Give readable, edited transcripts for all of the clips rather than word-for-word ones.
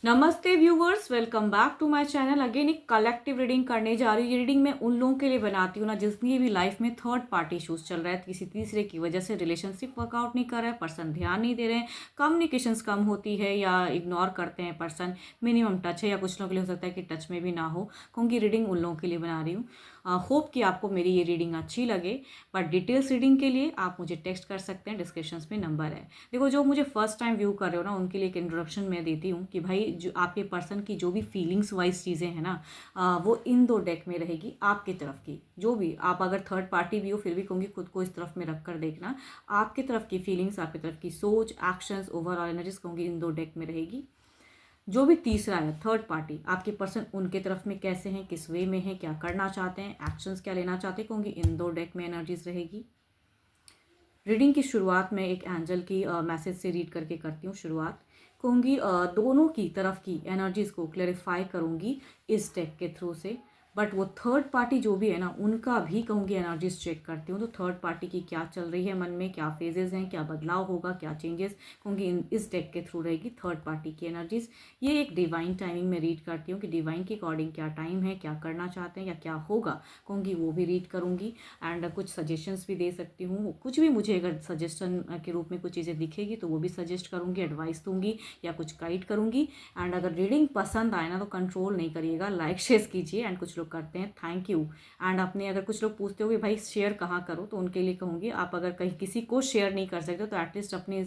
नमस्ते viewers, welcome back to my channel. Again एक collective reading करने जा रही हूँ। ये रीडिंग मैं उन लोगों के लिए बनाती हूँ ना जिसकी भी लाइफ में थर्ड पार्टी इशूज चल रहा है, किसी तीसरे की वजह से रिलेशनशिप वर्कआउट नहीं कर रहा है, पर्सन ध्यान नहीं दे रहे हैं, कम्युनिकेशंस कम होती है या इग्नोर करते हैं पर्सन, मिनिमम टच है या कुछ लोगों के लिए हो सकता है कि टच में भी ना हो। क्योंकि रीडिंग उन लोगों के लिए बना रही हूँ। होप कि आपको मेरी ये रीडिंग अच्छी लगे। बट डिटेल्स रीडिंग के लिए आप मुझे टेक्स्ट कर सकते हैं, डिस्क्रिप्शन में नंबर है। देखो, जो मुझे फर्स्ट टाइम व्यू कर रहे हो ना उनके लिए एक इंट्रोडक्शन मैं देती हूँ कि भाई जो आपके पर्सन की जो भी फीलिंग्स वाइज चीज़ें हैं ना, वो इन दो डेक में रहेगी आपकी तरफ की। जो भी आप अगर थर्ड पार्टी भी हो फिर भी कहूँगी खुद को इस तरफ में रख कर देखना। आपकी तरफ की फीलिंग्स, आपकी तरफ की सोच, एक्शंस, ओवरऑल एनर्जीज कहूँगी इन दो डेक में रहेगी। जो भी तीसरा है थर्ड पार्टी, आपके पर्सन उनके तरफ में कैसे हैं, किस वे में है, क्या करना चाहते हैं, एक्शंस क्या लेना चाहते हैं, कहूँगी इन दो डेक में एनर्जीज रहेगी। रीडिंग की शुरुआत में एक एंजल की मैसेज से रीड करके करती हूँ शुरुआत। कहूँगी दोनों की तरफ की एनर्जीज को क्लेरिफाई करूँगी इस डेक के थ्रू से। बट वो थर्ड पार्टी जो भी है ना उनका भी कहूँगी एनर्जीज चेक करती हूँ। तो थर्ड पार्टी की क्या चल रही है मन में, क्या फेजेस हैं, क्या बदलाव होगा, क्या चेंजेस, कहूँगी इस डेक के थ्रू रहेगी थर्ड पार्टी की एनर्जीज। ये एक डिवाइन टाइमिंग में रीड करती हूँ कि डिवाइन के अकॉर्डिंग क्या टाइम है, क्या करना चाहते हैं या क्या होगा, कहूँगी वो भी रीड करूँगी। एंड कुछ सजेशंस भी दे सकती हूँ। कुछ भी मुझे अगर सजेशन के रूप में कुछ चीज़ें दिखेगी तो वो भी सजेस्ट करूँगी, एडवाइस दूंगी या कुछ गाइड करूँगी। एंड अगर रीडिंग पसंद आए ना तो कंट्रोल नहीं करिएगा, लाइक शेयर कीजिए। एंड कुछ लोग करते हैं, थैंक यू। एंड अपने अगर कुछ लोग पूछते हो कि भाई शेयर कहाँ करो, तो उनके लिए कहूँगी आप अगर कहीं किसी को शेयर नहीं कर सकते तो एटलीस्ट अपने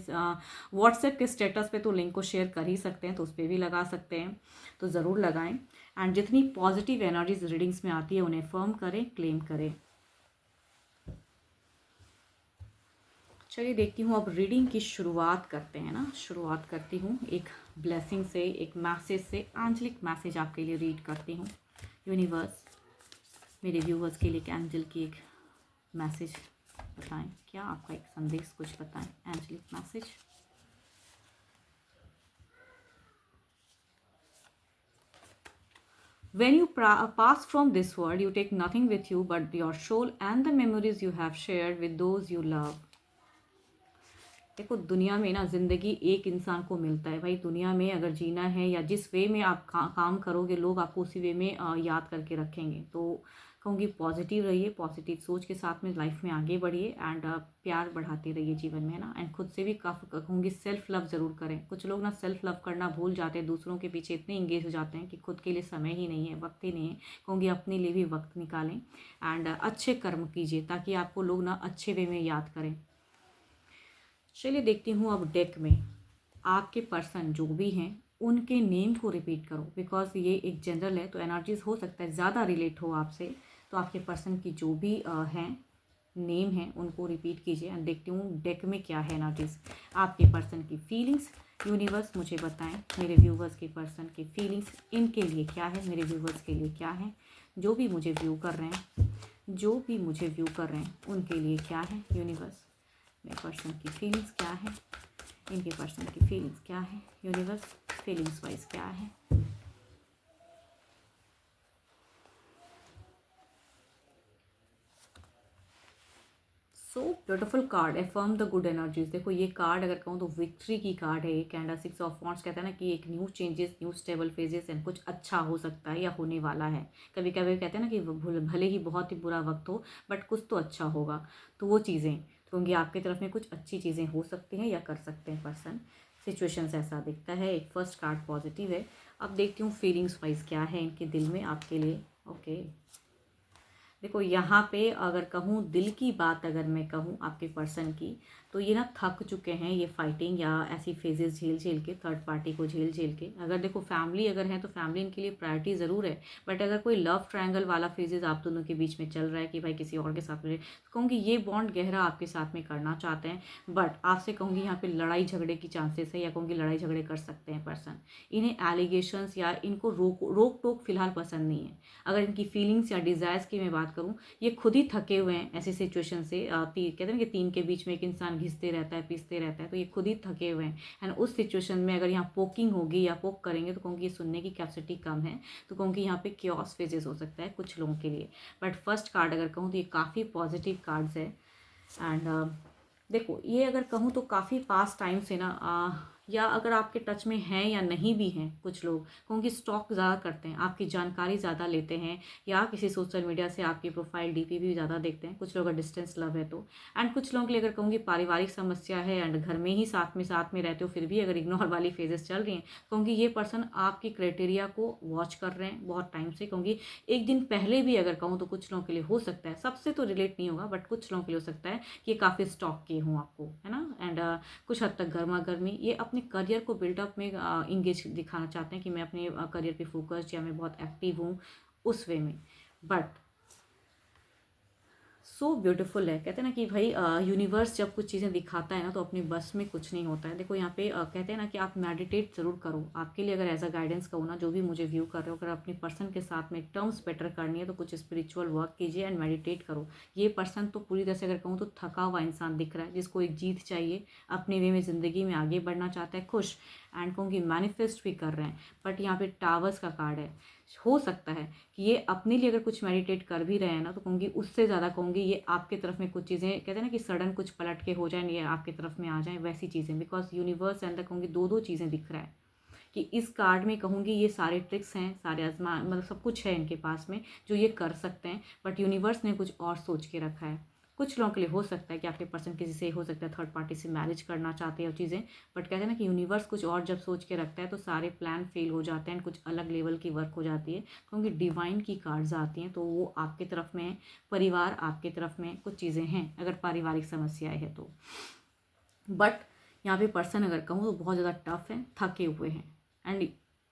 व्हाट्सएप के स्टेटस पे तो लिंक को शेयर कर ही सकते हैं, तो उस पर भी लगा सकते हैं, तो ज़रूर लगाएं। एंड जितनी पॉजिटिव एनर्जीज रीडिंग्स में आती है उन्हें फर्म करें, क्लेम करें। चलिए देखती हूँ, अब रीडिंग की शुरुआत करते हैं ना। शुरुआत करती हूँ एक ब्लेसिंग से, एक मैसेज से, आंचलिक मैसेज आपके लिए रीड करती हूँ। यूनिवर्स मेरे व्यूवर्स के लिए एक एंजल की एक मैसेज बताएं, क्या आपका एक संदेश कुछ बताएं। Angelic message. When you pass from this world, you take nothing with you but your soul and the memories you have shared with those you love. देखो, दुनिया में ना ज़िंदगी एक इंसान को मिलता है भाई। दुनिया में अगर जीना है या जिस वे में आप काम करोगे, लोग आपको उसी वे में याद करके रखेंगे। तो कहूँगी पॉजिटिव रहिए, पॉजिटिव सोच के साथ में लाइफ में आगे बढ़िए। एंड प्यार बढ़ाते रहिए जीवन में ना। एंड खुद से भी काफ़ी कहूँगी सेल्फ लव ज़रूर करें। कुछ लोग ना सेल्फ लव करना भूल जाते हैं, दूसरों के पीछे इतने इंगेज हो जाते हैं कि खुद के लिए समय ही नहीं है, वक्त ही नहीं है। कहूँगी अपने लिए भी वक्त निकालें एंड अच्छे कर्म कीजिए ताकि आपको लोग ना अच्छे वे में याद करें। चलिए देखती हूँ अब डेक में आपके पर्सन जो भी हैं उनके नेम को रिपीट करो, बिकॉज ये एक जनरल है तो एनर्जीज हो सकता है ज़्यादा रिलेट हो आपसे। तो आपके पर्सन की जो भी हैं नेम हैं उनको रिपीट कीजिए एंड देखती हूँ डेक में क्या है एनर्जीज। आपके पर्सन की फीलिंग्स, यूनिवर्स मुझे बताएं मेरे व्यूवर्स के पर्सन की फीलिंग्स इनके लिए क्या है, मेरे व्यूवर्स के लिए क्या है, जो भी मुझे व्यू कर रहे हैं, जो भी मुझे व्यू कर रहे हैं उनके लिए क्या है। यूनिवर्स मेरे पर्सन की फीलिंग्स क्या है, इनके पर्सन की फीलिंग्स क्या है, यूनिवर्स फीलिंग्स वाइज क्या है। So beautiful card, affirm the good energies. देखो ये कार्ड अगर कहूँ तो विक्ट्री की कार्ड है ये। कैंडल 6 ऑफ वॉन्ड्स कहता है ना कि एक new changes, new stable phases and कुछ अच्छा हो सकता है या होने वाला है। कभी कभी कहते हैं ना कि भले ही बहुत ही बुरा वक्त हो बट कुछ तो अच्छा होगा। तो वो चीज़ें क्योंकि आपकी तरफ में कुछ अच्छी चीज़ें हो सकती हैं या कर सकते हैं पर्सन। सिचुएशंस ऐसा दिखता है। एक फर्स्ट कार्ड पॉजिटिव है। अब देखती हूँ फीलिंग्स वाइज क्या है इनके दिल में आपके लिए। ओके देखो, यहाँ पे अगर कहूँ दिल की बात, अगर मैं कहूँ आपके पर्सन की, तो ये ना थक चुके हैं ये फाइटिंग या ऐसी फेजेस झेल झेल के, थर्ड पार्टी को झेल झेल के। अगर देखो फैमिली अगर है तो फैमिली इनके लिए प्रायोरिटी ज़रूर है। बट अगर कोई लव ट्रायंगल वाला फेजेस आप दोनों के बीच में चल रहा है कि भाई किसी और के साथ में, तो कहूँगी ये बॉन्ड गहरा आपके साथ में करना चाहते हैं। बट आपसे कहूँगी यहाँ पे लड़ाई झगड़े की चांसेस है या कहूँगी लड़ाई झगड़े कर सकते हैं पर्सन। इन्हें एलिगेशंस या इनको रोक टोक फिलहाल पसंद नहीं है। अगर इनकी फीलिंग्स या डिज़ायर्स की मैं बात करूँ, ये खुद ही थके हुए हैं ऐसी सिचुएशन से। कहते हैं ना कि तीन के बीच में एक इंसान घिसते रहता है, पीसते रहता है, तो ये खुद ही थके हुए हैं। एंड उस सिचुएशन में अगर यहाँ पोकिंग होगी या पोक करेंगे तो कहूँगी ये सुनने की कैपेसिटी कम है। तो कहूँगी यहाँ पे क्योस फेजेस हो सकता है कुछ लोगों के लिए। बट फर्स्ट कार्ड अगर कहूँ तो ये काफ़ी पॉजिटिव कार्ड्स है। एंड देखो ये अगर कहूँ तो काफ़ी पास्ट टाइम से ना या अगर आपके टच में हैं या नहीं भी हैं कुछ लोग, क्योंकि स्टॉक ज़्यादा करते हैं, आपकी जानकारी ज़्यादा लेते हैं, या किसी सोशल मीडिया से आपकी प्रोफाइल डीपी भी ज़्यादा देखते हैं, कुछ लोग का डिस्टेंस लव है तो। एंड कुछ लोगों के लिए अगर कहूँगी पारिवारिक समस्या है एंड घर में ही साथ में रहते हो फिर भी अगर इग्नोर वाली फेजेस चल रही हैं, क्योंकि ये पर्सन आपकी क्राइटेरिया को वॉच कर रहे हैं बहुत टाइम से। क्योंकि एक दिन पहले भी अगर कहूँ तो कुछ लोगों के लिए हो सकता है, सबसे तो रिलेट नहीं होगा बट कुछ लोगों के लिए हो सकता है कि ये काफ़ी स्टॉक किए हों आपको, है ना। एंड कुछ हद तक गर्मा गर्मी, ये अपने करियर को बिल्डअप में इंगेज दिखाना चाहते हैं कि मैं अपने करियर पे फोकस या मैं बहुत एक्टिव हूँ उस वे में। बट सो ब्यूटीफुल है, कहते हैं ना कि भाई यूनिवर्स जब कुछ चीज़ें दिखाता है ना तो अपनी बस में कुछ नहीं होता है। देखो यहाँ पे कहते हैं ना कि आप मेडिटेट ज़रूर करो। आपके लिए अगर एज अ गाइडेंस कहूँ ना, जो भी मुझे व्यू कर रहे हो, अगर अपनी पर्सन के साथ में टर्म्स बेटर करनी है तो कुछ स्पिरिचुअल वर्क कीजिए एंड मेडिटेट करो। ये पर्सन तो पूरी तरह से अगर कहूँ तो थका हुआ इंसान दिख रहा है, जिसको एक जीत चाहिए, अपने वे में ज़िंदगी में आगे बढ़ना चाहता है, खुश एंड कहूँगी मैनिफेस्ट भी कर रहे हैं। बट यहाँ पे टावर्स का कार्ड है, हो सकता है कि ये अपने लिए अगर कुछ मेडिटेट कर भी रहे हैं ना तो कहूँगी उससे ज़्यादा कहूँगी ये आपके तरफ में कुछ चीज़ें, कहते हैं ना कि सडन कुछ पलट के हो जाए, ये आपके तरफ में आ जाए वैसी चीज़ें। बिकॉज यूनिवर्स के अंदर कहूँगी दो दो चीज़ें दिख रहा है कि इस कार्ड में कहूँगी ये सारे ट्रिक्स हैं, सारे आजमा मतलब सब कुछ है इनके पास में जो ये कर सकते हैं, बट यूनिवर्स ने कुछ और सोच के रखा है। कुछ लोगों के लिए हो सकता है कि आपके पर्सन किसी से, हो सकता है थर्ड पार्टी से मैरिज करना चाहते हैं और चीज़ें, बट कहते हैं ना कि यूनिवर्स कुछ और जब सोच के रखता है तो सारे प्लान फेल हो जाते हैं, कुछ अलग लेवल की वर्क हो जाती है। क्योंकि डिवाइन की कार्ड्स आती हैं तो वो आपके तरफ में है, परिवार आपके तरफ में, कुछ चीज़ें हैं अगर पारिवारिक समस्याएं हैं तो। बट यहाँ पे पर्सन अगर कहूँ तो बहुत ज़्यादा टफ है, थके हुए हैं। एंड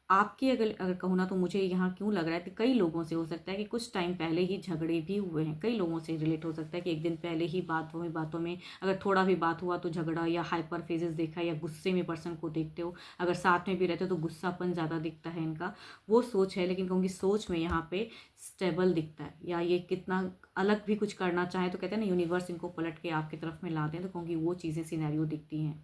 आपकी अगर अगर कहूँ ना तो मुझे यहाँ क्यों लग रहा है कि कई लोगों से हो सकता है कि कुछ टाइम पहले ही झगड़े भी हुए हैं, कई लोगों से रिलेट हो सकता है कि एक दिन पहले ही बातों में अगर थोड़ा भी बात हुआ तो झगड़ा, या हाइपर फेजेस देखा, या गुस्से में पर्सन को देखते हो, अगर साथ में भी रहते हो तो गुस्सापन ज़्यादा दिखता है इनका, वो सोच है। लेकिन कहूँगी सोच में यहाँ पे स्टेबल दिखता है, या ये कितना अलग भी कुछ करना चाहे तो कहते हैं ना यूनिवर्स इनको पलट के आपकी तरफ में ला दें, तो कहूँगी वो चीज़ें सिनेरियो दिखती हैं।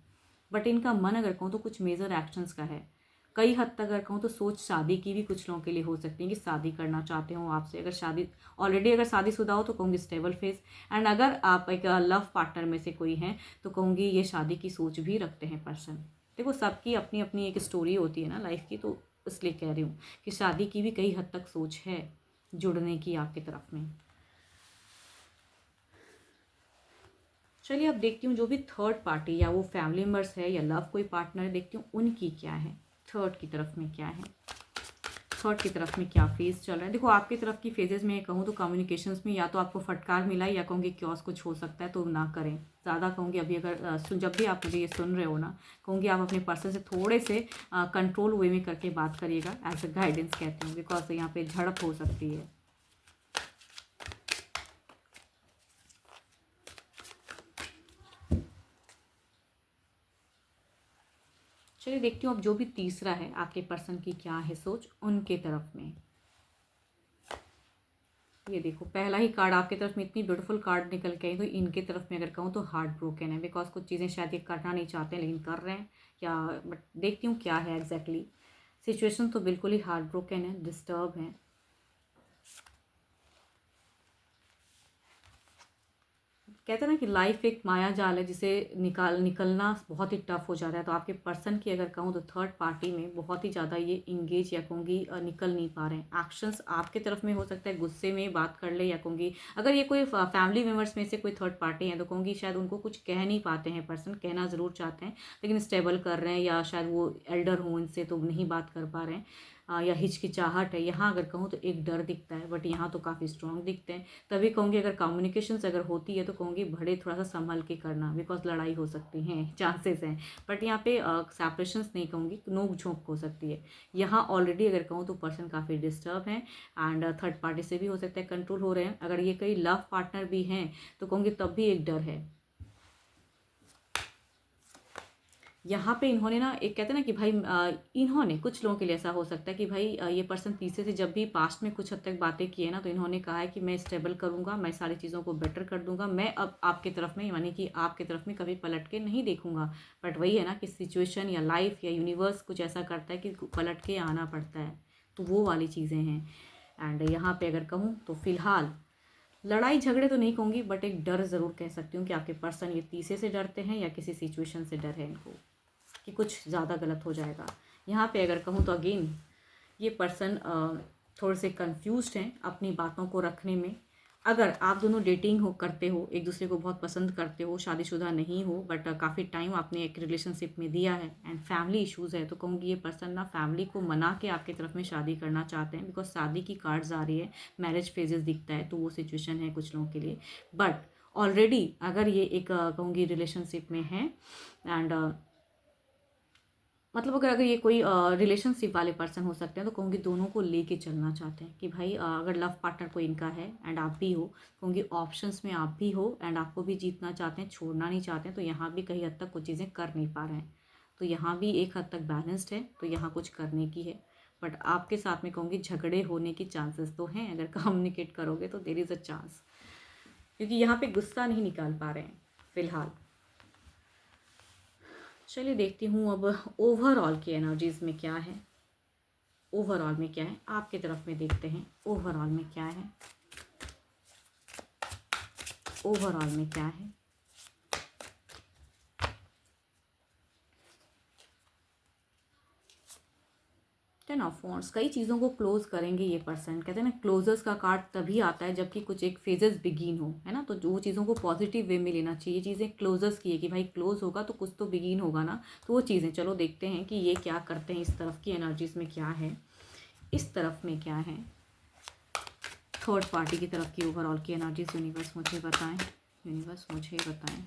बट इनका मन अगर कहूँ तो कुछ मेजर एक्शंस का है। कई हद तक अगर कहूँ तो सोच शादी की भी कुछ लोगों के लिए हो सकती है कि शादी करना चाहते हो आपसे। अगर शादी ऑलरेडी अगर शादीशुदा हो तो कहूँगी स्टेबल फेज, एंड अगर आप एक लव पार्टनर में से कोई हैं तो कहूँगी ये शादी की सोच भी रखते हैं पर्सन। देखो सबकी अपनी अपनी एक स्टोरी होती है ना लाइफ की, तो इसलिए कह रही हूँ कि शादी की भी कई हद तक सोच है जुड़ने की आपकी तरफ में। चलिए अब देखती हूँ जो भी थर्ड पार्टी या वो फैमिली मेम्बर्स है या लव कोई पार्टनर है, देखती हूँ उनकी क्या है, थर्ड की तरफ में क्या है, थर्ड की तरफ में क्या फेज चल रहा है। देखो आपकी तरफ की फेजेस में कहूँ तो कम्युनिकेशंस में या तो आपको फटकार मिला या कहूँगी क्योस कुछ हो सकता है, तो ना करें ज़्यादा। कहूँगी अभी अगर जब भी आप मुझे ये सुन रहे हो ना, कहूँगी आप अपने पर्सन से थोड़े से कंट्रोल वे में करके बात करिएगा, एज अ गाइडेंस कहती हूँ, बिकॉज यहाँ पे झड़प हो सकती है। चलिए देखती हूँ अब जो भी तीसरा है आपके पर्सन की क्या है सोच उनके तरफ में। ये देखो पहला ही कार्ड आपके तरफ में, इतनी ब्यूटीफुल कार्ड निकल के आई, तो इनके तरफ में अगर कहूँ तो हार्ट ब्रोकन है, बिकॉज कुछ चीज़ें शायद ये करना नहीं चाहते हैं लेकिन कर रहे हैं या, बट देखती हूँ क्या है एग्जैक्टली सिचुएशन। तो बिल्कुल ही हार्ट ब्रोकन है, डिस्टर्ब है। कहते हैं ना कि लाइफ एक माया जाल है जिसे निकलना बहुत ही टफ हो जाता है। तो आपके पर्सन की अगर कहूँ तो थर्ड पार्टी में बहुत ही ज़्यादा ये इंगेज या कहूँगी निकल नहीं पा रहे हैं। एक्शंस आपके तरफ में हो सकता है गुस्से में बात कर ले, या कहूँगी अगर ये कोई फैमिली मेम्बर्स में से कोई थर्ड पार्टी है तो कहूँगी शायद उनको कुछ कह नहीं पाते हैं पर्सन, कहना ज़रूर चाहते हैं लेकिन स्टेबल कर रहे हैं, या शायद वो एल्डर हों इनसे तो नहीं बात कर पा रहे हैं, या हिचकिचाहट है। यहाँ अगर कहूँ तो एक डर दिखता है, बट यहाँ तो काफ़ी स्ट्रांग दिखते हैं। तभी कहूँगी अगर कम्युनिकेशंस अगर होती है तो कहूँगी बड़े थोड़ा सा संभल के करना, बिकॉज लड़ाई हो सकती है, चांसेस हैं। बट यहाँ पे सेपरेशंस नहीं कहूँगी, नोक झोंक हो सकती है। यहाँ ऑलरेडी अगर कहूँ तो पर्सन काफ़ी डिस्टर्ब है, एंड थर्ड पार्टी से भी हो सकता है कंट्रोल हो रहे हैं। अगर ये कई लव पार्टनर भी हैं तो कहूँगी तब भी एक डर है। यहाँ पे इन्होंने ना एक कहते हैं ना कि भाई इन्होंने कुछ लोगों के लिए ऐसा हो सकता है कि भाई ये पर्सन तीसरे से जब भी पास्ट में कुछ हद तक बातें की है ना, तो इन्होंने कहा है कि मैं स्टेबल करूँगा, मैं सारी चीज़ों को बेटर कर दूंगा, मैं अब आपके तरफ में यानी कि आपके तरफ में कभी पलट के नहीं देखूंगा। बट वही है ना कि सिचुएशन या लाइफ या यूनिवर्स कुछ ऐसा करता है कि पलट के आना पड़ता है, तो वो वाली चीज़ें हैं। एंड यहाँ पे अगर कहूँ तो फिलहाल लड़ाई झगड़े तो नहीं कहूँगी, बट एक डर ज़रूर कह सकती हूँ कि आपके पर्सन ये तीसरे से डरते हैं या किसी सिचुएशन से डर है इनको। कि कुछ ज़्यादा गलत हो जाएगा। यहाँ पे अगर कहूँ तो अगेन ये पर्सन थोड़े से कंफ्यूज्ड हैं अपनी बातों को रखने में। अगर आप दोनों डेटिंग करते हो, एक दूसरे को बहुत पसंद करते हो, शादीशुदा नहीं हो, बट काफ़ी टाइम आपने एक रिलेशनशिप में दिया है एंड फैमिली इश्यूज़ है, तो कहूँगी ये पर्सन ना फैमिली को मना के आपकी तरफ में शादी करना चाहते हैं, बिकॉज शादी की कार्ड्स आ रही है, मैरिज फेजेस दिखता है, तो वो सिचुएशन है कुछ लोगों के लिए। बट ऑलरेडी अगर ये एक कहूँगी रिलेशनशिप में है एंड मतलब अगर ये कोई रिलेशनशिप वाले पर्सन हो सकते हैं, तो कहूँगी दोनों को लेके चलना चाहते हैं कि भाई अगर लव पार्टनर कोई इनका है एंड आप भी हो, कहूँगी ऑप्शंस में आप भी हो एंड आपको भी जीतना चाहते हैं, छोड़ना नहीं चाहते हैं, तो यहाँ भी कहीं हद तक कुछ चीज़ें कर नहीं पा रहे हैं, तो यहाँ भी एक हद तक बैलेंस्ड है, तो यहाँ कुछ करने की है। बट आपके साथ में कहूँगी झगड़े होने की चांसेस तो हैं, अगर कम्युनिकेट करोगे तो देयर इज़ अ चांस, क्योंकि यहाँ पे गुस्सा नहीं निकाल पा रहे हैं फिलहाल। चलिए देखती हूँ अब ओवरऑल की एनर्जीज में क्या है, ओवरऑल में क्या है, आपकी तरफ में देखते हैं ओवरऑल में क्या है, ओवरऑल में क्या है। 10 ऑफ वॉन्ड्स, कई चीज़ों को क्लोज करेंगे ये पर्सन। कहते हैं ना क्लोजर्स का कार्ड तभी आता है जबकि कुछ एक फेजेस बिगिन हो, है ना, तो जो चीज़ों को पॉजिटिव वे में लेना चाहिए। चीज़ें क्लोजर्स की है कि भाई क्लोज होगा तो कुछ तो बिगिन होगा ना, तो वो चीज़ें चलो देखते हैं कि ये क्या करते हैं। इस तरफ की एनर्जीज में क्या है, इस तरफ में क्या है, थर्ड पार्टी की तरफ की ओवरऑल की एनर्जीज यूनिवर्स मुझे बताएं, यूनिवर्स मुझे बताएं।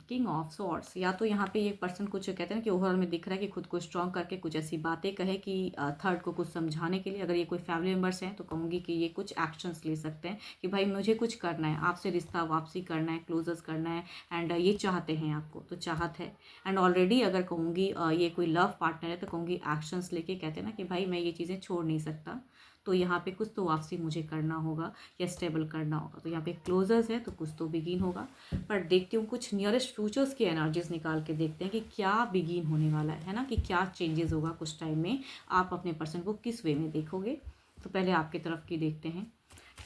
किंग ऑफ सॉर्ड्स, या तो यहाँ पे ये पर्सन कुछ कहते हैं कि ओवरऑल में दिख रहा है कि खुद को स्ट्रॉन्ग करके कुछ ऐसी बातें कहे कि थर्ड को कुछ समझाने के लिए। अगर ये कोई फैमिली मेम्बर्स हैं तो कहूँगी कि ये कुछ एक्शंस ले सकते हैं कि भाई मुझे कुछ करना है, आपसे रिश्ता वापसी करना है, क्लोजर्स करना है एंड ये चाहते हैं आपको, तो चाहत है। एंड ऑलरेडी अगर कहूँगी ये कोई लव पार्टनर है तो कहूँगी एक्शंस लेके कहते हैं ना कि भाई मैं ये चीज़ें छोड़ नहीं सकता, तो यहाँ पे कुछ तो वापसी मुझे करना होगा या स्टेबल करना होगा। तो यहाँ पे क्लोजर्स है तो कुछ तो बिगिन होगा। पर देखती हूँ कुछ नियरेस्ट फ्यूचर्स की एनर्जीज निकाल के देखते हैं कि क्या बिगिन होने वाला है ना, कि क्या चेंजेस होगा कुछ टाइम में, आप अपने पर्सन को किस वे में देखोगे। तो पहले आपकी तरफ की देखते हैं।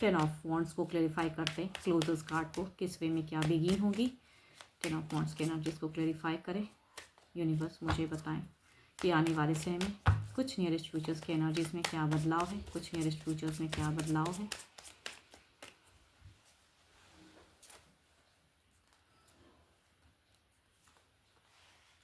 10 ऑफ वॉन्ड्स को क्लेरिफाई करते हैं, क्लोजर्स कार्ड को किस वे में क्या बिगिन होगी। 10 ऑफ वॉन्ड्स की एनर्जीज को क्लेरिफाई करें, यूनिवर्स मुझे बताएं कि आने वाले समय में कुछ नियरेस्ट फ्यूचर्स की एनर्जीज में क्या बदलाव है, कुछ नियरेस्ट फ्यूचर्स में क्या बदलाव है।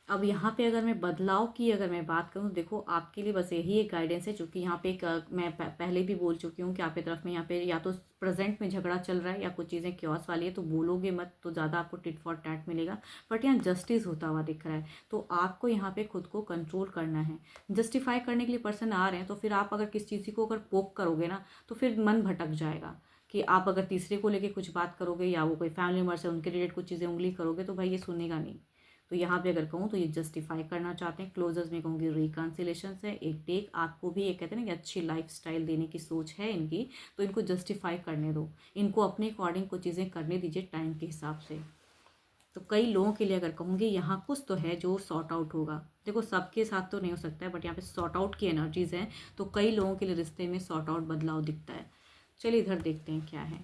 अब यहाँ पे अगर मैं बदलाव की अगर मैं बात करूँ, देखो आपके लिए बस यही एक गाइडेंस है, चूँकि यहाँ पे एक मैं पहले भी बोल चुकी हूँ कि आपकी तरफ में यहाँ पे या तो प्रेजेंट में झगड़ा चल रहा है या कुछ चीज़ें क्योस वाली है, तो बोलोगे मत तो ज़्यादा आपको टिट फॉर टैट मिलेगा। बट यहाँ जस्टिस होता हुआ दिख रहा है, तो आपको यहाँ पे खुद को कंट्रोल करना है। जस्टिफाई करने के लिए पर्सन आ रहे हैं, तो फिर आप अगर किस चीज़ को अगर पोक करोगे ना, तो फिर मन भटक जाएगा कि आप अगर तीसरे को लेके कुछ बात करोगे या वो कोई फैमिली मेम्बर से उनके रिलेटेड कुछ चीज़ें उंगली करोगे, तो भाई ये सुनेगा नहीं। तो यहाँ पे अगर कहूँ तो ये जस्टिफाई करना चाहते हैं। क्लोजर्स में कहूँगी रिकन्सिलेशन है, एक टेक, आपको भी ये कहते हैं ना कि अच्छी लाइफ स्टाइल देने की सोच है इनकी, तो इनको जस्टिफाई करने दो, इनको अपने अकॉर्डिंग कुछ चीज़ें करने दीजिए टाइम के हिसाब से। तो कई लोगों के लिए अगर कहूँगी यहाँ कुछ तो है जो सॉर्ट आउट होगा। देखो सबके साथ तो नहीं हो सकता है, बट यहाँ पे सॉर्ट आउट की एनर्जीज हैं, तो कई लोगों के लिए रिश्ते में सॉर्ट आउट बदलाव दिखता है। चलिए इधर देखते हैं क्या है।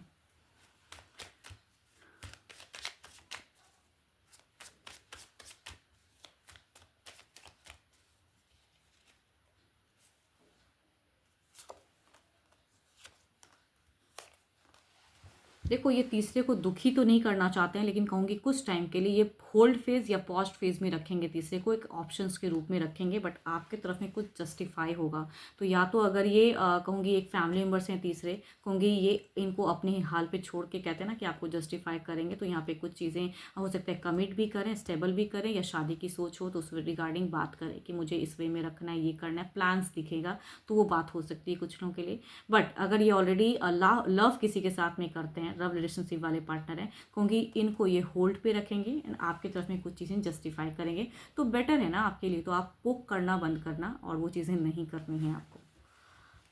देखो ये तीसरे को दुखी तो नहीं करना चाहते हैं, लेकिन कहूँगी कुछ टाइम के लिए ये होल्ड फेज या पॉस्ट फेज में रखेंगे, तीसरे को एक ऑप्शंस के रूप में रखेंगे, बट आपके तरफ में कुछ जस्टिफाई होगा। तो या तो अगर ये कहूँगी एक फैमिली मेम्बर्स हैं तीसरे, कहूँगी ये इनको अपने ही हाल पे छोड़ के कहते हैं ना कि आपको जस्टिफाई करेंगे, तो यहाँ पे कुछ चीज़ें हो सकता है कमिट भी करें, स्टेबल भी करें, या शादी की सोच हो तो उस रिगार्डिंग बात करें कि मुझे इस वे में रखना है, ये करना है, प्लान्स दिखेगा, तो वो बात हो सकती है कुछ लोगों के लिए। बट अगर ये ऑलरेडी लव किसी के साथ में करते हैं, लव रिलेशनशिप वाले पार्टनर हैं, क्योंकि इनको ये होल्ड पे रखेंगे एंड आपकी तरफ में कुछ चीज़ें जस्टिफाई करेंगे, तो बेटर है ना आपके लिए। तो आप पुक करना बंद करना और वो चीज़ें नहीं करनी है आपको।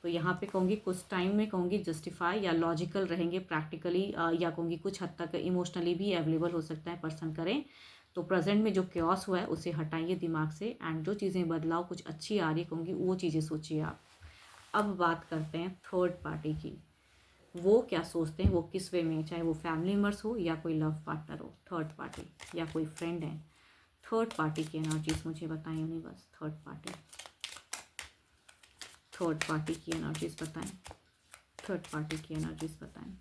तो यहाँ पे कहूँगी कुछ टाइम में कहूँगी जस्टिफाई या लॉजिकल रहेंगे, प्रैक्टिकली या कहूँगी कुछ हद तक इमोशनली भी अवेलेबल हो सकता है पर्सन करें। तो प्रेजेंट में जो क्योस हुआ है उसे हटाइए दिमाग से, एंड जो चीज़ें बदलाव कुछ अच्छी आ रही कहूँगी वो चीज़ें सोचिए आप। अब बात करते हैं थर्ड पार्टी की। वो क्या सोचते हैं, वो किस वे में, चाहे वो फैमिली मेम्बर्स हो या कोई लव पार्टनर हो, थर्ड पार्टी या कोई फ्रेंड है। थर्ड पार्टी की एनर्जीज मुझे बताएं यूनिवर्स। थर्ड पार्टी की एनर्जीज बताएं। थर्ड पार्टी की एनर्जीज बताएं।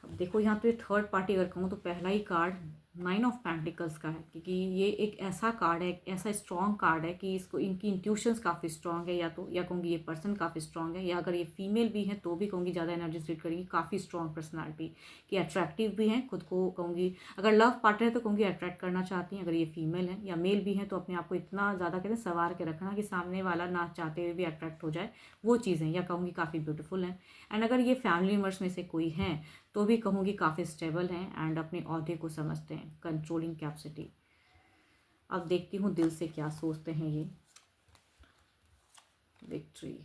अब देखो यहाँ पे थर्ड पार्टी अगर कहूँ तो पहला ही कार्ड 9 ऑफ पेंटिकल्स का है, क्योंकि ये एक ऐसा कार्ड है, एक ऐसा स्ट्रॉन्ग कार्ड है कि इसको, इनकी इंट्यूशंस काफ़ी स्ट्रॉन्ग है, या कहूँगी ये पर्सन काफ़ी स्ट्रॉन्ग है, या अगर ये फीमेल भी है तो भी कहूँगी ज़्यादा एनर्जी रीड करेंगी, काफ़ी स्ट्रॉन्ग पर्सनालिटी कि अट्रैक्टिव भी हैं, खुद को कहूँगी अगर लव पार्टनर है तो कहूँगी अट्रैक्ट करना चाहती हैं, अगर ये फीमेल है या मेल भी है तो अपने आप को इतना ज़्यादा कहते हैं संवार के रखना कि सामने वाला ना चाहते हुए भी अट्रैक्ट हो जाए, वो चीज़ें, या कहूँगी काफ़ी ब्यूटीफुल हैं। एंड अगर ये फैमिली मेम्बर्स में से कोई हैं तो भी कहूँगी काफ़ी स्टेबल हैं एंड अपने ओहदे को समझते हैं, कंट्रोलिंग कैपेसिटी। अब देखती हूँ दिल से क्या सोचते हैं ये। विक्ट्री,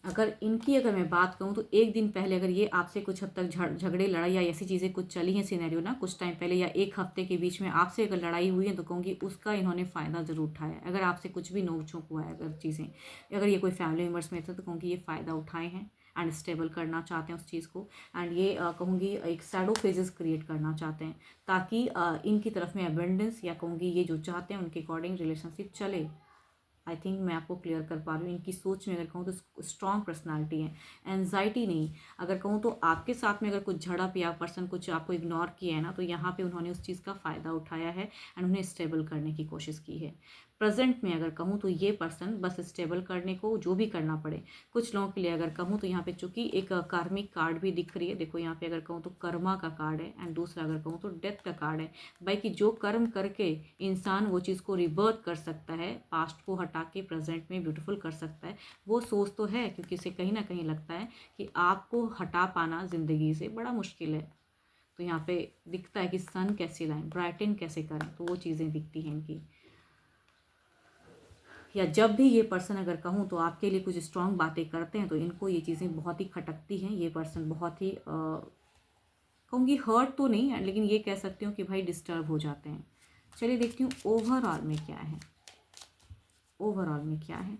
अगर मैं बात कहूँ तो एक दिन पहले अगर ये आपसे कुछ हद तक झगड़े लड़ाई या ऐसी चीज़ें कुछ चली हैं सिनेरियो ना कुछ टाइम पहले, या एक हफ्ते के बीच में आपसे अगर लड़ाई हुई है तो कहूँगी उसका इन्होंने फ़ायदा ज़रूर उठाया है। अगर आपसे कुछ भी नोक झोंक हुआ है, अगर चीज़ें, अगर ये कोई फैमिली मेम्बर्स में थे तो कहूँगी ये फ़ायदा उठाए हैं एंड स्टेबल करना चाहते हैं उस चीज़ को। एंड ये कहूँगी एक शैडो फेजेस क्रिएट करना चाहते हैं ताकि इनकी तरफ में एबेंडेंस, या कहूँगी ये जो चाहते हैं उनके अकॉर्डिंग रिलेशनशिप चले। आई थिंक मैं आपको क्लियर कर पा रही हूँ। इनकी सोच में अगर कहूँ तो स्ट्रॉन्ग पर्सनालिटी है, एनजाइटी नहीं। अगर कहूँ तो आपके साथ में अगर कुछ झड़प या पर्सन कुछ आपको इग्नोर किया है ना, तो यहाँ पे उन्होंने उस चीज़ का फ़ायदा उठाया है एंड उन्हें स्टेबल करने की कोशिश की है। प्रेजेंट में अगर कहूँ तो ये पर्सन बस स्टेबल करने को जो भी करना पड़े, कुछ लोगों के लिए अगर कहूँ तो यहाँ पे चूंकि एक कार्मिक कार्ड भी दिख रही है, देखो यहाँ पे अगर कहूँ तो कर्मा का कार्ड है एंड दूसरा अगर कहूँ तो डेथ का कार्ड है। भाई कि जो कर्म करके इंसान वो चीज़ को रिबर्थ कर सकता है, पास्ट को हटा के प्रेजेंट में ब्यूटीफुल कर सकता है, वो सोच तो है, क्योंकि इसे कहीं ना कहीं लगता है कि आपको हटा पाना ज़िंदगी से बड़ा मुश्किल है। तो यहाँ पे दिखता है कि सन कैसे लाएं, ब्राइटन कैसे करें, तो वो चीज़ें दिखती हैं इनकी। या जब भी ये पर्सन अगर कहूँ तो आपके लिए कुछ स्ट्रांग बातें करते हैं तो इनको ये चीज़ें बहुत ही खटकती हैं। ये पर्सन बहुत ही कहूँगी हर्ट तो नहीं है, लेकिन ये कह सकती हूँ कि भाई डिस्टर्ब हो जाते हैं। चलिए देखती हूँ ओवरऑल में क्या है। ओवरऑल में क्या है।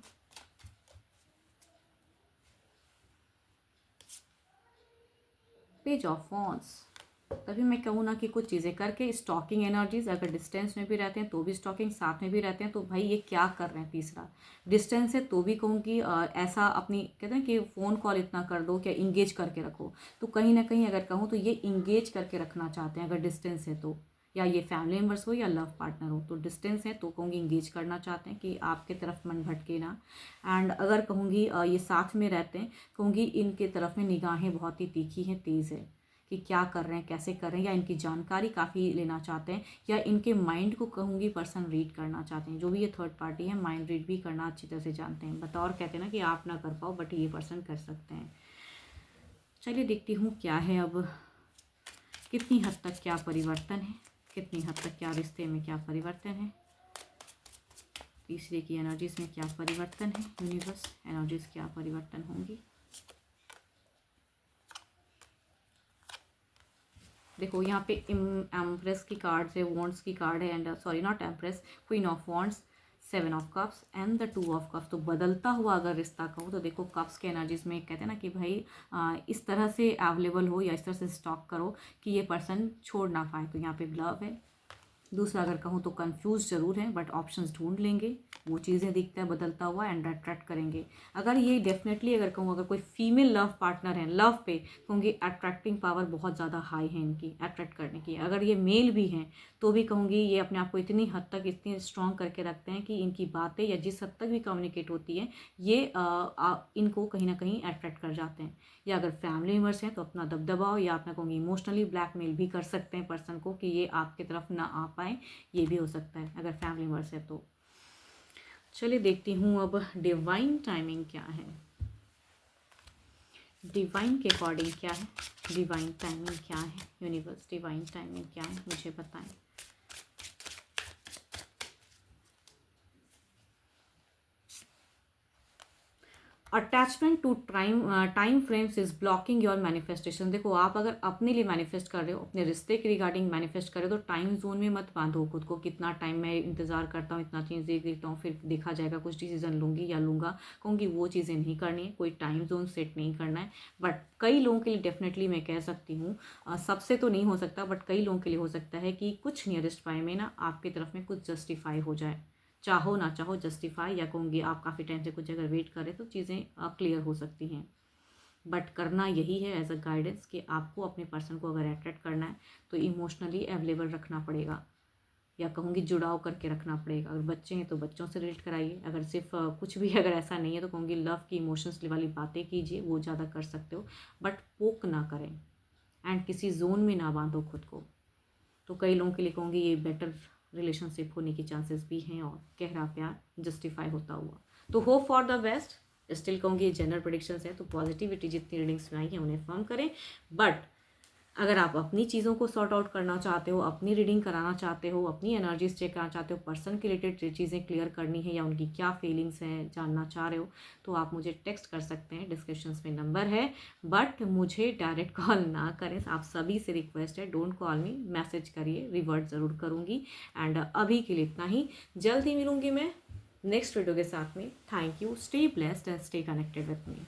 Page of wands. तभी मैं कहूँ ना कि कुछ चीज़ें करके स्टॉकिंग एनर्जीज, अगर डिस्टेंस में भी रहते हैं तो भी स्टॉकिंग, साथ में भी रहते हैं तो भाई ये क्या कर रहे हैं। तीसरा डिस्टेंस है तो भी कहूँ कि ऐसा अपनी कहते हैं कि फ़ोन कॉल इतना कर दो, क्या इंगेज करके रखो, तो कहीं ना कहीं अगर कहूँ तो ये इंगेज करके रखना चाहते हैं। अगर डिस्टेंस है तो, या ये फैमिली मेम्बर्स हो या लव पार्टनर हो, तो डिस्टेंस है तो कहूँगी इंगेज करना चाहते हैं कि आपके तरफ मन भटके ना। एंड अगर कहूँगी ये साथ में रहते हैं, कहूँगी इनके तरफ में निगाहें बहुत ही तीखी हैं, तेज़ है कि क्या कर रहे हैं, कैसे कर रहे हैं, या इनकी जानकारी काफ़ी लेना चाहते हैं, या इनके माइंड को कहूँगी पर्सन रीड करना चाहते हैं। जो भी ये थर्ड पार्टी है माइंड रीड भी करना अच्छी तरह से जानते हैं। बतौर कहते हैं ना कि आप ना कर पाओ बट ये पर्सन कर सकते हैं। चलिए देखती हूँ क्या है अब, कितनी हद तक क्या परिवर्तन है, कितनी हद तक क्या रिश्ते में क्या परिवर्तन है, तीसरे की एनर्जीज में क्या परिवर्तन है, यूनिवर्स एनर्जीज क्या परिवर्तन होंगी। देखो यहाँ पे एम्प्रेस की कार्ड है, वॉन्ड्स की कार्ड है and sorry not empress, queen of wands, 7 of cups and the 2 of cups. तो बदलता हुआ अगर रिश्ता कहूँ तो देखो कप्स के एनर्जीज में कहते हैं ना कि भाई इस तरह से अवेलेबल हो या इस तरह से स्टॉक करो कि ये पर्सन छोड़ ना पाए। तो यहाँ पे लव है। दूसरा अगर कहूँ तो कंफ्यूज जरूर है बट ऑप्शंस ढूंढ लेंगे, वो चीज़ें दिखता है बदलता हुआ एंड अट्रैक्ट करेंगे। अगर ये डेफिनेटली अगर कहूँ अगर कोई फीमेल लव पार्टनर है, लव पे कहूँगी अट्रैक्टिंग पावर बहुत ज़्यादा हाई है इनकी अट्रैक्ट करने की। अगर ये मेल भी हैं तो भी कहूँगी ये अपने आप को इतनी हद तक इतनी स्ट्रॉन्ग करके रखते हैं कि इनकी बातें या जिस हद तक भी कम्युनिकेट होती है ये इनको कहीं ना कहीं अट्रैक्ट कर जाते हैं। या अगर फैमिली मेम्बर्स हैं तो अपना दबदबाव या अपना कहूँगी इमोशनली ब्लैकमेल भी कर सकते हैं पर्सन को कि ये आपकी तरफ ना आ पाए, ये भी हो सकता है अगर फैमिली मेम्बर्स है तो। चलिए देखती हूँ अब डिवाइन टाइमिंग क्या है, डिवाइन के अकॉर्डिंग क्या है, डिवाइन टाइमिंग क्या है, यूनिवर्स डिवाइन टाइमिंग क्या है मुझे बताएं। Attachment to time frames is blocking your manifestation. देखो, आप अगर अपने लिए मैनिफेस्ट कर रहे हो, अपने रिश्ते के रिगार्डिंग मैनिफेस्ट कर रहे हो, तो टाइम जोन में मत बांधो खुद को। कितना टाइम मैं इंतजार करता हूँ, इतना चीज़ देख लेता हूँ, फिर देखा जाएगा, कुछ डिसीजन लूँगी या लूँगा। कहूँगी वो चीज़ें नहीं करनी है, कोई टाइम जोन सेट नहीं करना है। बट कई लोगों के लिए डेफिनेटली मैं कह सकती हूँ, सबसे तो नहीं हो सकता, बट कई लोगों के लिए हो सकता है कि कुछ नियरेस्ट बाय में ना आपकी तरफ में कुछ जस्टिफाई हो जाए, चाहो ना चाहो जस्टिफाई, या कहूँगी आप काफ़ी टाइम से कुछ अगर वेट करें तो चीज़ें क्लियर हो सकती हैं। बट करना यही है एज अ गाइडेंस कि आपको अपने पर्सन को अगर अट्रैक्ट करना है तो इमोशनली अवेलेबल रखना पड़ेगा, या कहूँगी जुड़ाव करके रखना पड़ेगा। अगर बच्चे हैं तो बच्चों से रिलेट कराइए, अगर सिर्फ कुछ भी अगर ऐसा नहीं है तो कहूँगी लव की इमोशंस वाली बातें कीजिए, वो ज़्यादा कर सकते हो। बट पोक ना करें एंड किसी जोन में ना बांधो खुद को। तो कई लोगों के लिए कहूँगी ये बेटर रिलेशनशिप होने की चांसेस भी हैं, और गहरा प्यार जस्टिफाई होता हुआ। तो hope for the best. Still कहूँगी ये जनरल प्रेडिक्शंस है, तो पॉजिटिविटी जितनी रीडिंग्स में आई हैं उन्हें फर्म करें। बट अगर आप अपनी चीज़ों को सॉर्ट आउट करना चाहते हो, अपनी रीडिंग कराना चाहते हो, अपनी एनर्जीज चेक करना चाहते हो, पर्सन के रिलेटेड चीज़ें क्लियर करनी है या उनकी क्या फीलिंग्स हैं जानना चाह रहे हो, तो आप मुझे टेक्स्ट कर सकते हैं, डिस्क्रिप्शंस में नंबर है। बट मुझे डायरेक्ट कॉल ना करें, आप सभी से रिक्वेस्ट है, डोंट कॉल मी, मैसेज करिए, रिवर्ट ज़रूर करूँगी। एंड अभी के लिए इतना ही, जल्द ही मिलूँगी मैं नेक्स्ट वीडियो के साथ में। Thank you, stay blessed and stay connected with me.